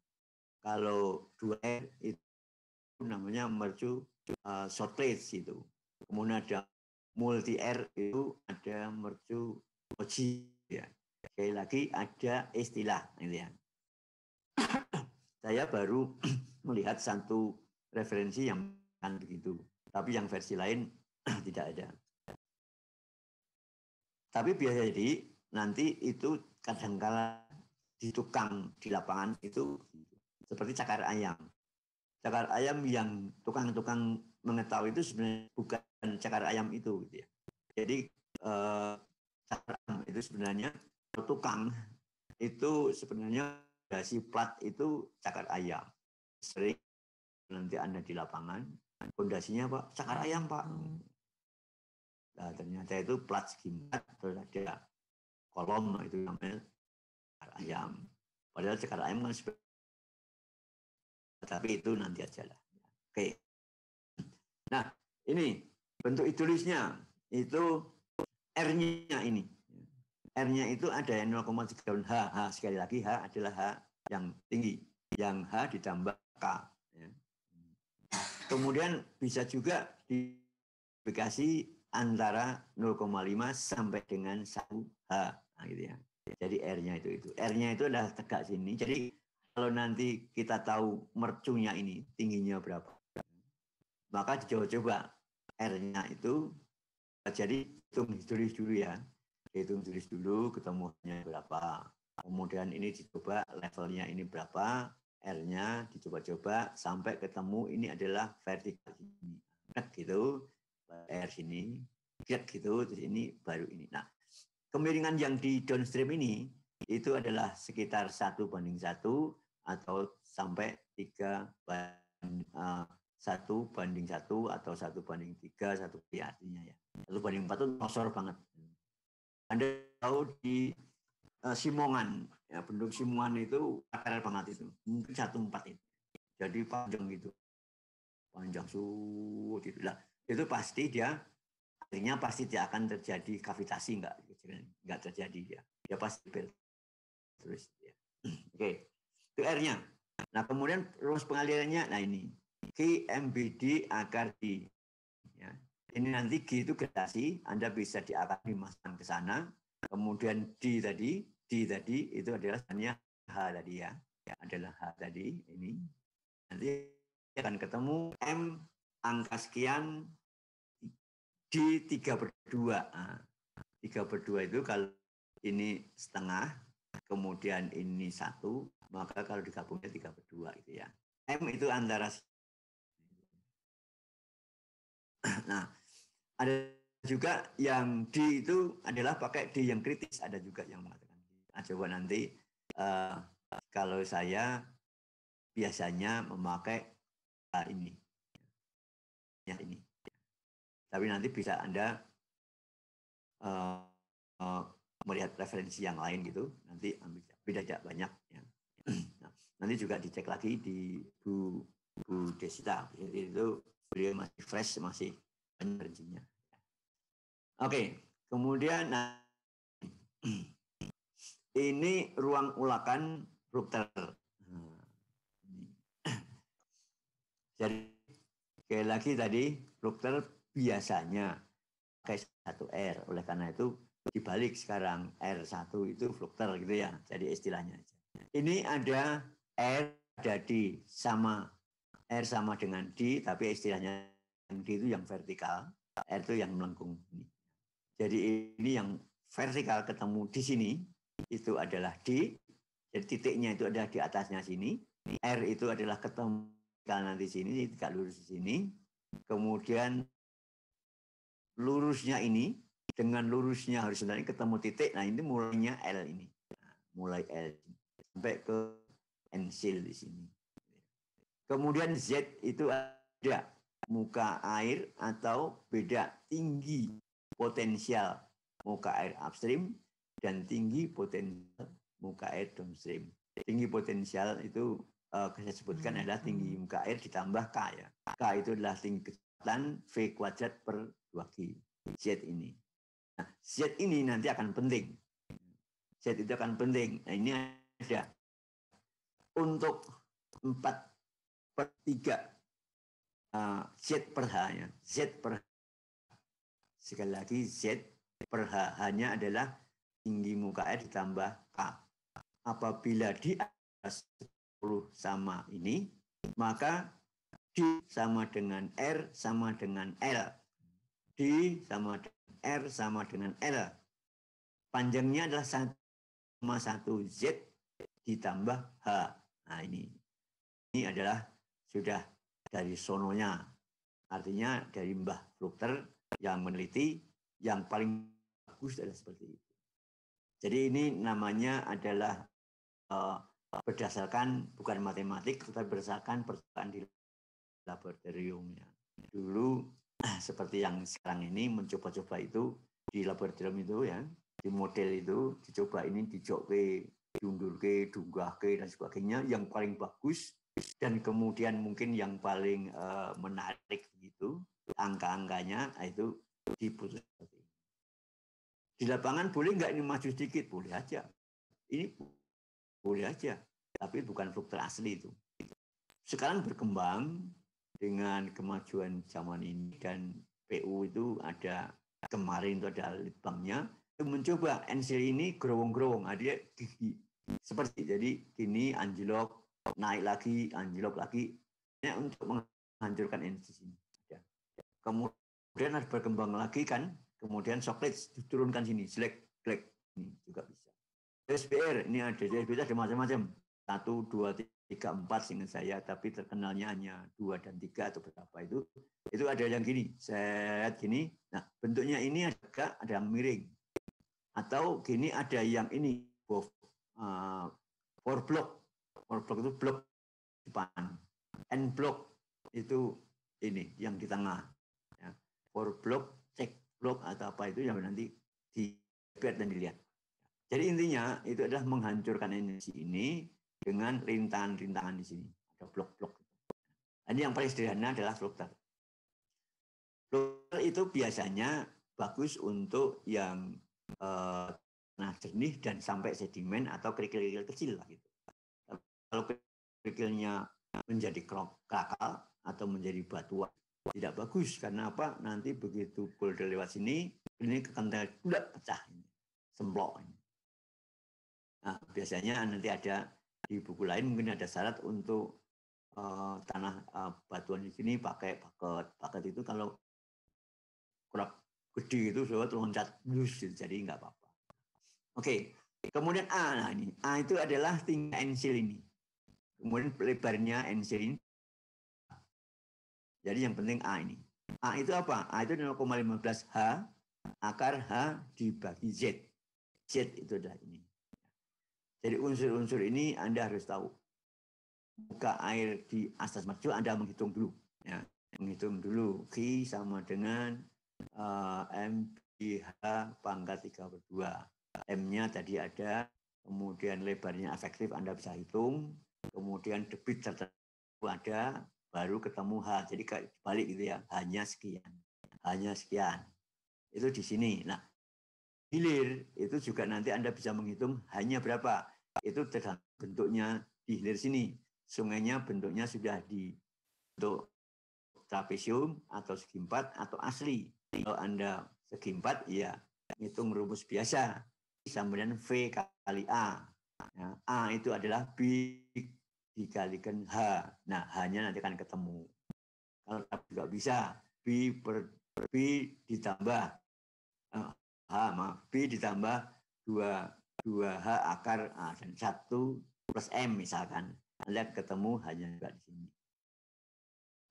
Kalau 2R itu namanya mercu short plate itu. Kemudian ada multi R itu ada mercu oji ya. Sekali lagi ada istilah gitu ya. Saya baru melihat satu referensi yang kan begitu, tapi yang versi lain tidak ada. Tapi biasa jadi nanti itu kadang-kala di tukang di lapangan itu seperti cakar ayam. Cakar ayam yang tukang-tukang mengetahui itu sebenarnya bukan cakar ayam itu gitu ya. Jadi cakar ayam itu sebenarnya tukang itu sebenarnya dasi plat itu cakar ayam. Sering nanti Anda di lapangan, fondasinya Pak, cakar ayam Pak. Nah, ternyata itu plat segi 4 terus ada kolom itu namanya cakar ayam. Padahal cakar ayam kan tapi itu nanti aja lah. Oke. Nah, ini bentuk tulisnya itu R-nya ini. R-nya itu ada yang 0,3 H. H sekali lagi H adalah H yang tinggi. Yang H ditambah K. Kemudian bisa juga diaplikasi antara 0,5 sampai dengan 1 H. Nah, gitu ya. Jadi R-nya itu. R-nya itu adalah tegak sini. Jadi kalau nanti kita tahu mercunya ini tingginya berapa, maka dicoba-coba R-nya itu jadi tulis dulu ya. Hitung tulis dulu ketemuannya berapa. Kemudian ini dicoba levelnya ini berapa, R-nya dicoba-coba sampai ketemu ini adalah vertikal ini. Gitu, R sini, gitu, terus ini baru ini. Nah, kemiringan yang di downstream ini itu adalah sekitar 1:1 atau sampai 1:1 atau 1:3, 1 artinya ya. 1:4 itu kosor banget. Anda tahu di Simongan, ya Bendung Simongan itu akar banget itu, mungkin 1/4 itu. Jadi panjang gitu, panjang gitu lah. Itu pasti dia akhirnya pasti dia akan terjadi kavitasi enggak terjadi dia pasti terus ya. Oke, itu R-nya. Nah, kemudian rumus pengalirannya, nah ini G MBD akar D. Ya. Ini nanti G itu gradasi, Anda bisa dimasukkan ke sana. Kemudian D tadi itu adalah hanya H tadi ya. Adalah H tadi ini. Nanti akan ketemu M angka sekian D 3/2. Nah, 3/2 itu kalau ini setengah, kemudian ini 1, maka kalau digabungnya 3/2 itu ya. M itu antara. Nah, ada juga yang D itu adalah pakai D yang kritis, ada juga yang mengatakan. Nah, coba nanti kalau saya biasanya memakai ini. Ya, ini. Tapi nanti bisa Anda melihat referensi yang lain gitu, nanti ambil beda tidak banyak ya. Nah, nanti juga dicek lagi di Bu Desita, itu beliau masih fresh, masih referensinya. Oke, kemudian nah, ini ruang ulakan Brugter. Jadi sekali lagi tadi Brugter biasanya pakai 1R, oleh karena itu dibalik sekarang R1 itu Brugter gitu ya, jadi istilahnya. Ini ada R, ada D, sama R sama dengan D, tapi istilahnya D itu yang vertikal, R itu yang melengkung. Jadi ini yang vertikal ketemu di sini, itu adalah D, jadi titiknya itu ada di atasnya sini, R itu adalah ketemu nanti sini, tidak lurus di sini, kemudian lurusnya ini dengan lurusnya horizontal ketemu titik, nah ini mulainya L ini, nah, mulai L sampai ke Ensil di sini. Kemudian Z itu ada muka air atau beda tinggi potensial muka air upstream dan tinggi potensial muka air downstream. Tinggi potensial itu saya sebutkan adalah tinggi muka air ditambah K ya. K itu adalah tinggi kecepatan V kuadrat per 2G. Z ini. Nah, Z ini nanti akan penting. Z itu akan penting. Nah, ini ada untuk 4/3 Z per H ya. Z per H. Sekali lagi Z per H hanya adalah tinggi muka air ditambah K. Apabila di atas 10 sama ini, maka D sama dengan R sama dengan L. D sama dengan R sama dengan L. Panjangnya adalah 1,1 Z ditambah H. Nah ini adalah sudah dari sononya. Artinya dari Mbah Brugter yang meneliti, yang paling bagus adalah seperti itu. Jadi ini namanya adalah berdasarkan bukan matematik, tetapi berdasarkan percobaan di laboratoriumnya. Dulu seperti yang sekarang ini mencoba-coba itu di laboratorium itu ya, di model itu dicoba ini dijokke, diundurke, dunggahke dan sebagainya, yang paling bagus dan kemudian mungkin yang paling menarik gitu angka-angkanya itu diputus. Di lapangan boleh nggak ini maju sedikit? Boleh aja. Ini boleh aja, tapi bukan Brugter asli itu. Sekarang berkembang dengan kemajuan zaman ini dan PU itu ada kemarin itu ada litbangnya mencoba Ensil ini gerowong-gerowong, dia gigi seperti jadi gini anjlok naik lagi anjlok lagi ya, untuk menghancurkan Ensil ini. Kemudian harus berkembang lagi kan, kemudian Socrates diturunkan sini, selek ini juga bisa. SBR ini ada macam-macam 1, 2, 3, 4 seingat saya, tapi terkenalnya hanya 2 dan 3 atau berapa itu ada yang gini, set gini. Nah bentuknya ini ada miring, atau gini ada yang ini four block itu blok depan, N block itu ini yang di tengah, ya. Four block, check block atau apa itu yang nanti dilihat dan dilihat. Jadi intinya itu adalah menghancurkan energi ini dengan rintangan-rintangan di sini. Ada blok-blok. Ini yang paling sederhana adalah Brugter. Brugter itu biasanya bagus untuk yang tanah jernih dan sampai sedimen atau kerikil-kerikil kecil lah gitu. Kalau kerikilnya menjadi krakal atau menjadi batuan tidak bagus, karena apa? Nanti begitu boulder lewat sini, ini kekental udah pecah, semplok. Nah, biasanya nanti ada di buku lain mungkin ada syarat untuk tanah batuan di sini pakai bucket. Bucket itu kalau kurang gede itu sobat loncat bus, jadi nggak apa-apa. Oke, kemudian A. Nah ini A itu adalah tinggi ensil ini. Kemudian lebarnya ensil ini. Jadi yang penting A ini. A itu apa? A itu 0,15 H akar H dibagi Z. Z itu adalah ini. Jadi unsur-unsur ini Anda harus tahu. Muka air di asas marjo Anda menghitung dulu. Ya, menghitung dulu. Q sama dengan MBH pangkat 3/2. M-nya tadi ada, kemudian lebarnya efektif Anda bisa hitung, kemudian debit tertentu ada, baru ketemu H. Jadi kayak balik gitu ya, hanya sekian. Hanya sekian. Itu di sini. Nah, hilir itu juga nanti Anda bisa menghitung hanya berapa. Itu tergantung bentuknya di hilir sini. Sungainya bentuknya sudah di bentuk trapesium atau segi empat atau asli. Kalau Anda segi empat, ya hitung rumus biasa. Sama dengan V kali A. Nah, A itu adalah B dikalikan H. Nah, H-nya nanti akan ketemu. Kalau juga bisa B per B ditambah H, maaf, B ditambah 2H akar dan 1 plus M misalkan. Anda ketemu hanya juga di sini.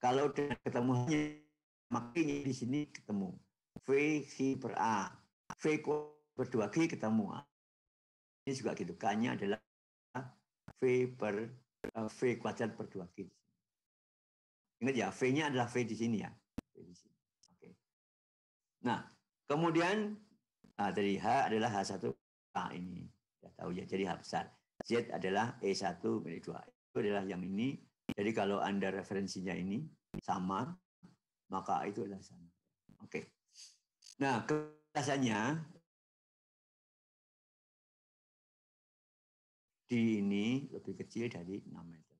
Kalau ketemu hanya, makanya di sini ketemu V C per A. V per 2G ketemu A. Ini juga gitu. K-nya adalah V per V kuadrat per 2G. Ingat ya, V-nya adalah V di sini ya. Oke. Nah, kemudian dari H adalah H1 A ini. Sudah tahu ya, jadi H besar. Z adalah E1 milik 2. Itu adalah yang ini. Jadi kalau Anda referensinya ini sama, maka itu adalah sama. Oke. Nah, kejelasannya di ini lebih kecil dari 6 meter.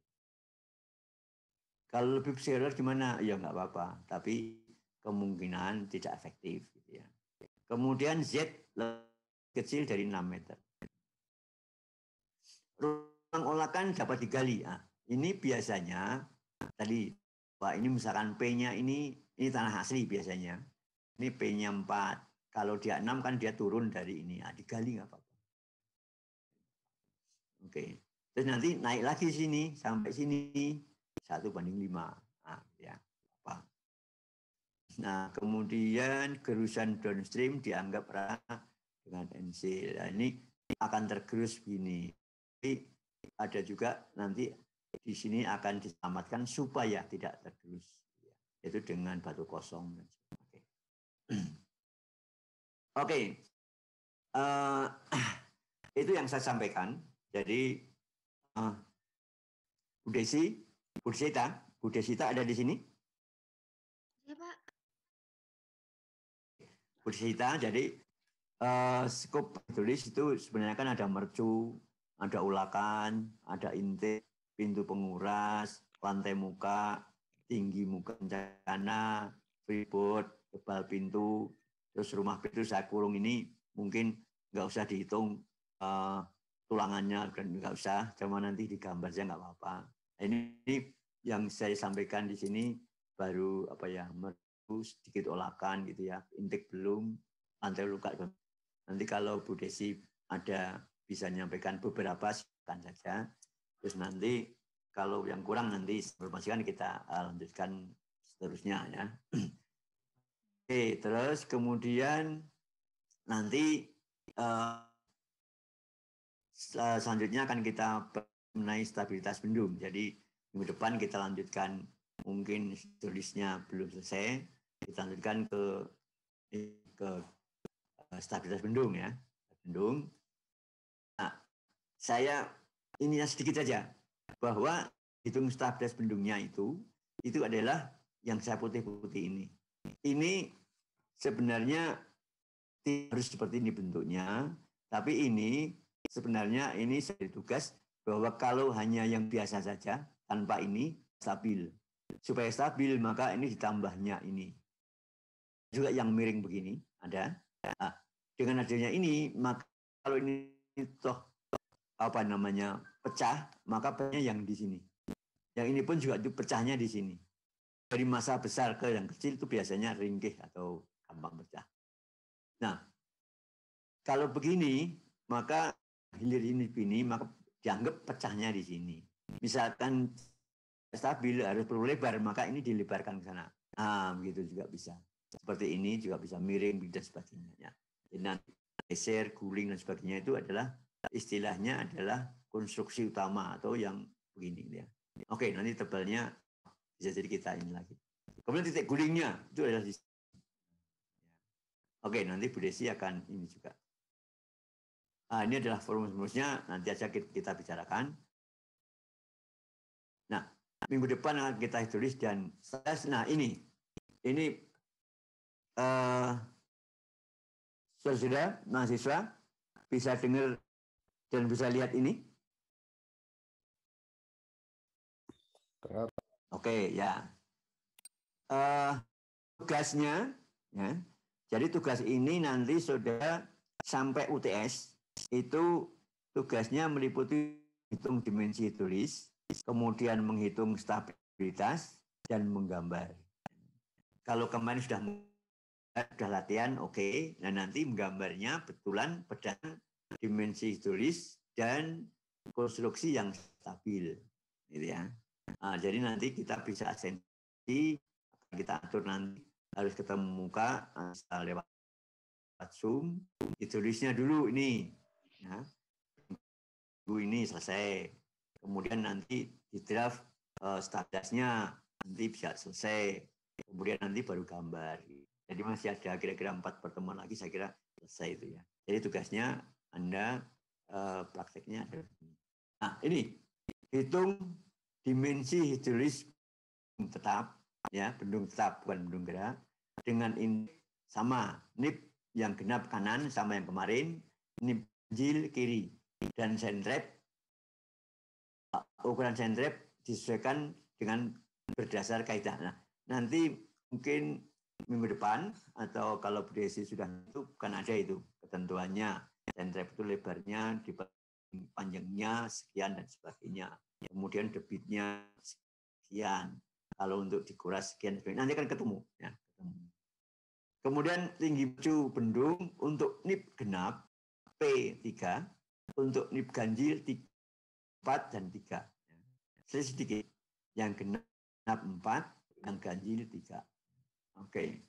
Kalau lebih besar gimana? Ya nggak apa-apa, tapi kemungkinan tidak efektif. Gitu ya. Kemudian Z lebih kecil dari 6 meter. Ruang olakan dapat digali. Nah, ini biasanya tadi, Pak, ini misalkan P-nya ini tanah asli biasanya. Ini P-nya 4. Kalau dia 6 kan dia turun dari ini. Nah, digali nggak apa-apa. Oke. Terus nanti naik lagi sini sampai sini 1/5. Nah, ya. Apa? Nah, kemudian gerusan downstream dianggap rata dengan ensil. Nah, ini akan tergerus begini. Tapi ada juga nanti di sini akan diselamatkan supaya tidak tergerus. Yaitu dengan batu kosong. Oke. Itu yang saya sampaikan. Jadi Bu Desita ada di sini? Ya, Pak. Bu Desita, jadi skop tulis itu sebenarnya kan ada mercu, ada ulakan, ada intake, pintu penguras, lantai muka, tinggi muka bencana, freeboard, tebal pintu, terus rumah pintu saya kurung ini mungkin nggak usah dihitung tulangannya, dan nggak usah, cuma nanti digambar saja nggak apa-apa. Ini yang saya sampaikan di sini baru apa ya, mercu sedikit olakan gitu ya, intake belum, lantai luka. Nanti kalau Bu Desi ada bisa menyampaikan beberapa silakan saja. Terus nanti kalau yang kurang nanti informasikan, kita lanjutkan seterusnya ya. Oke, terus kemudian nanti selanjutnya akan kita mengenai stabilitas bendung. Jadi minggu depan kita lanjutkan, mungkin tulisnya belum selesai, kita lanjutkan ke stabilitas bendung ya. Bendung. Nah, saya ini sedikit saja bahwa hitung stabilitas bendungnya itu adalah yang saya putih-putih ini. Ini sebenarnya harus seperti ini bentuknya, Tapi ini sebenarnya ini saya tugas bahwa kalau hanya yang biasa saja tanpa ini stabil. Supaya stabil maka ini ditambahnya ini. Juga yang miring begini ada. Nah, dengan adanya ini maka kalau ini toh apa namanya pecah, maka pecahnya yang di sini. Yang ini pun juga pecahnya di sini. Dari masa besar ke yang kecil itu biasanya ringkih atau gampang pecah. Nah, kalau begini, maka hilir ini maka dianggap pecahnya di sini. Misalkan stabil harus perlu lebar, maka ini dilebarkan ke sana. Ah, begitu juga bisa. Seperti ini juga bisa miring dan sebagainya. Jadi nanti geser, guling dan sebagainya itu adalah istilahnya adalah konstruksi utama atau yang begini ya. Oke, nanti tebalnya bisa jadi kita ini lagi. Kemudian titik gulingnya itu adalah di sini. Oke, nanti Bu Desi akan ini juga. Nah, ini adalah forum-forumusnya, nanti aja kita bicarakan. Nah, minggu depan akan kita tulis dan nah ini saudara mahasiswa bisa dengar dan bisa lihat ini. Oke, ya. Tugasnya, ya. Jadi tugas ini nanti saudara sampai UTS itu tugasnya meliputi hitung dimensi tulis, kemudian menghitung stabilitas dan menggambar. Kalau kemarin sudah latihan, oke. Nah nanti menggambarnya betulan berdasarkan dimensi tulis dan konstruksi yang stabil, gitu ya. Nah, jadi nanti kita bisa asensi, kita atur nanti harus ketemu muka lewat Zoom, ditulisnya dulu ini, ya. Ini selesai. Kemudian nanti di draft statusnya nanti bisa selesai. Kemudian nanti baru gambar. Jadi masih ada kira-kira 4 pertemuan lagi saya kira selesai itu ya. Jadi tugasnya Anda prakteknya ada. Nah ini hitung dimensi hidrolis tetap ya, bendung tetap bukan bendung gerak dengan ini sama nip yang genap kanan sama yang kemarin, nip ganjil kiri dan sentrep ukuran sentrep disesuaikan dengan berdasar kaidah. Nah, nanti mungkin minggu depan atau kalau Bu Desi sudah itu kan ada itu ketentuannya sentrep itu lebarnya panjangnya sekian dan sebagainya. Kemudian debitnya sekian. Kalau untuk dikuras sekian, nanti akan ketemu. Ya, ketemu. Kemudian tinggi baju bendung untuk nip genap P3, untuk nip ganjil 4 dan 3. Sedikit. Yang genap 4, yang ganjil 3. Oke.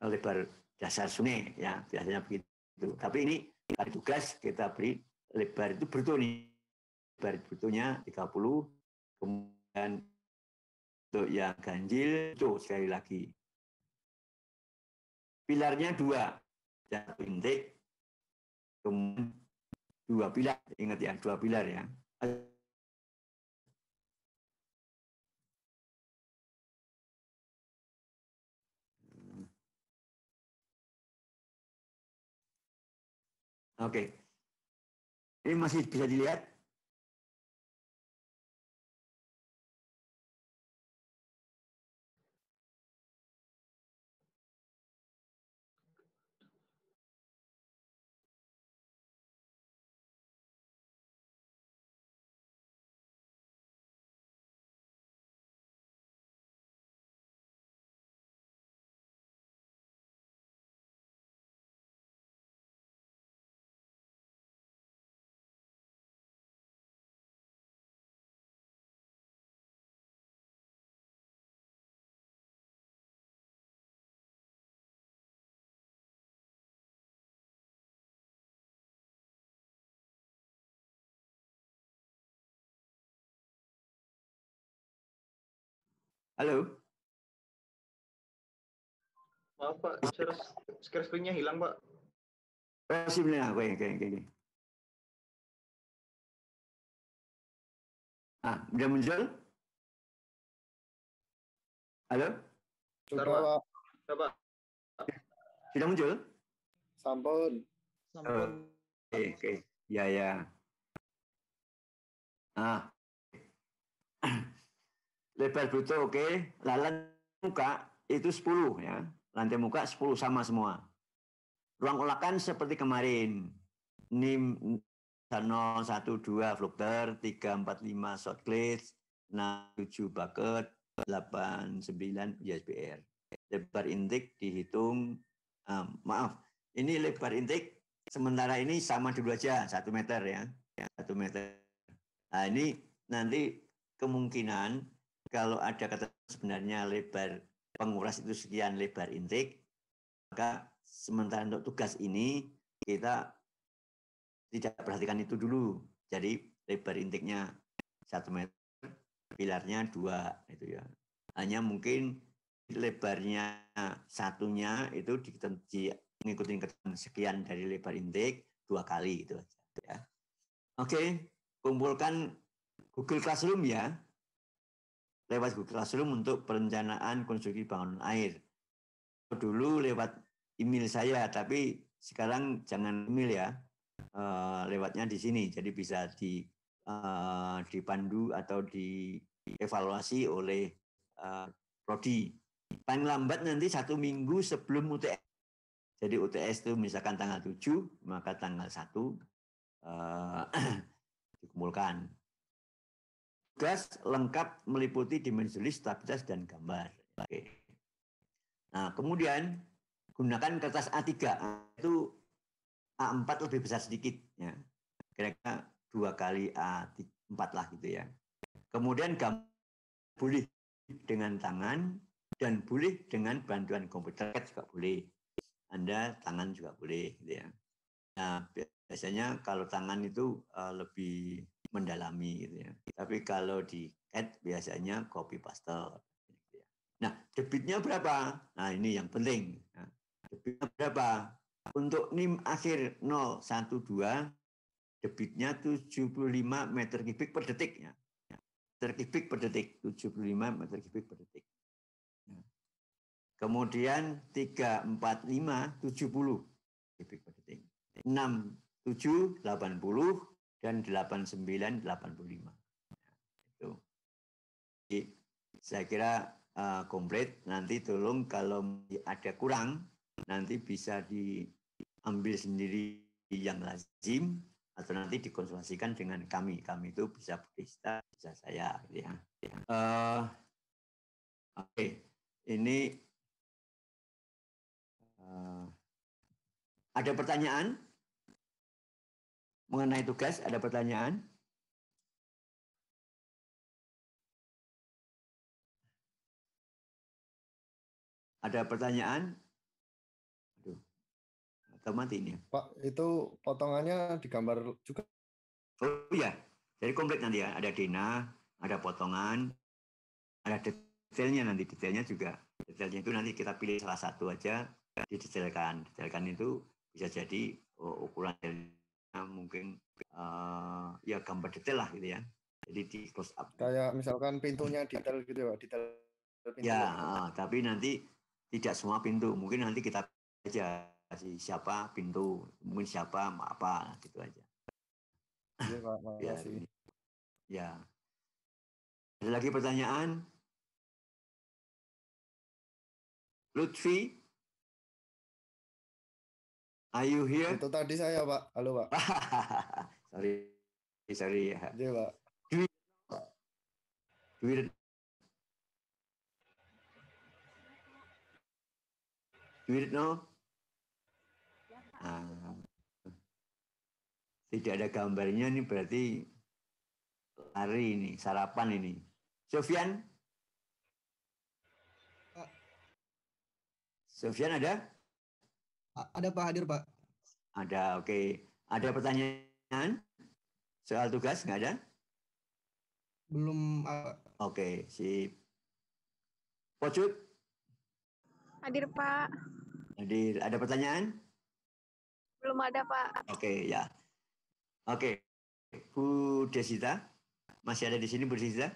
Lebar dasar sungai ya biasanya begitu. Tapi ini kali tugas kita beri lebar itu bruto nih. Lebar brutonya 30, kemudian untuk yang ganjil itu sekali lagi. Pilarnya 2, satu intik, kemudian 2 pilar, ingat ya 2 pilar ya. Oke. Ini masih bisa dilihat? Halo? Maaf Pak, share screen-nya hilang Pak. Sini, oke. Udah muncul? Halo? Sudah Pak. Sudah Pak. Sudah muncul? Sampun. Oke. Ya. Lebar bruto oke. Lantai muka itu 10 ya. Lantai muka 10 sama semua. Ruang olakan seperti kemarin. NIM 0, 1, 2 flukter, 3, 4, 5 short glitch, 6, 7 bucket, 8, 9 USBR. Lebar intake dihitung, ini lebar intake sementara ini sama dulu aja, 1 meter ya. 1 meter. Nah ini nanti kemungkinan kalau ada kata sebenarnya lebar penguras itu sekian lebar intake, maka sementara untuk tugas ini kita tidak perhatikan itu dulu. Jadi lebar intake-nya 1 meter, pilarnya 2 itu ya. Hanya mungkin lebarnya satunya itu mengikuti ketentuan sekian dari lebar intake 2 kali itu aja ya. Oke, kumpulkan Google Classroom ya. Lewat Google Classroom untuk perencanaan konstruksi bangunan air. Dulu lewat email saya, tapi sekarang jangan email ya. Lewatnya di sini, jadi bisa dipandu atau dievaluasi oleh Prodi. Paling lambat nanti 1 minggu sebelum UTS. Jadi UTS itu misalkan tanggal 7, maka tanggal 1 dikumpulkan. Tugas lengkap meliputi dimensi stabilitas dan gambar. Oke. Nah, kemudian gunakan kertas A3 itu A4 lebih besar sedikit ya. Kira-kira 2 kali A4 lah gitu ya. Kemudian gambar boleh dengan tangan dan boleh dengan bantuan komputer juga boleh. Anda tangan juga boleh gitu ya. Nah, biasanya kalau tangan itu lebih mendalami gitu ya. Tapi kalau di CAD biasanya copy paste. Nah, debitnya berapa? Nah, ini yang penting. Nah, debitnya berapa? Untuk NIM akhir 012 debitnya 75 meter kubik per detik ya. Meter kubik per detik, 75 meter kubik per detik. Kemudian 345 70 kubik per detik. 6 7 80 dan 89 85. Itu. Jadi, saya kira komplit. Nanti tolong kalau ada kurang nanti bisa diambil sendiri yang lazim atau nanti dikonsultasikan dengan kami. Kami itu bisa bisa saya gitu ya. Oke. Ini ada pertanyaan mengenai tugas? Ada pertanyaan? Ada pertanyaan? Aduh, atau mati ini? Pak, itu potongannya digambar juga. Oh iya, jadi komplit nanti ya. Ada denah, ada potongan, ada detailnya nanti. Detailnya juga. Detailnya itu nanti kita pilih salah satu aja, didetailkan. Detailkan itu bisa jadi ukurannya mungkin ya gambar detail lah gitu ya. Jadi di close up. Kayak misalkan pintunya detail gitu ya, detail pintu. Ya, tapi nanti tidak semua pintu. Mungkin nanti kita aja siapa pintu, mungkin siapa apa gitu aja. Iya Pak, makasih. Ya. Ada lagi pertanyaan? Lutfi? Are you here? Itu tadi saya Pak. Halo Pak. Sorry ya. Iya Pak. Duitno? Tidak ada gambarnya ini berarti hari ini, sarapan ini. Sofyan? Sofyan ada? Ada Pak, hadir Pak. Ada, oke. Ada pertanyaan? Soal tugas nggak ada? Belum. Oke, sip. Pocut, Hadir, Pak. hadir. Ada pertanyaan? Belum ada, Pak. Oke, ya. Oke. Bu Desita, masih ada di sini Bu Desita?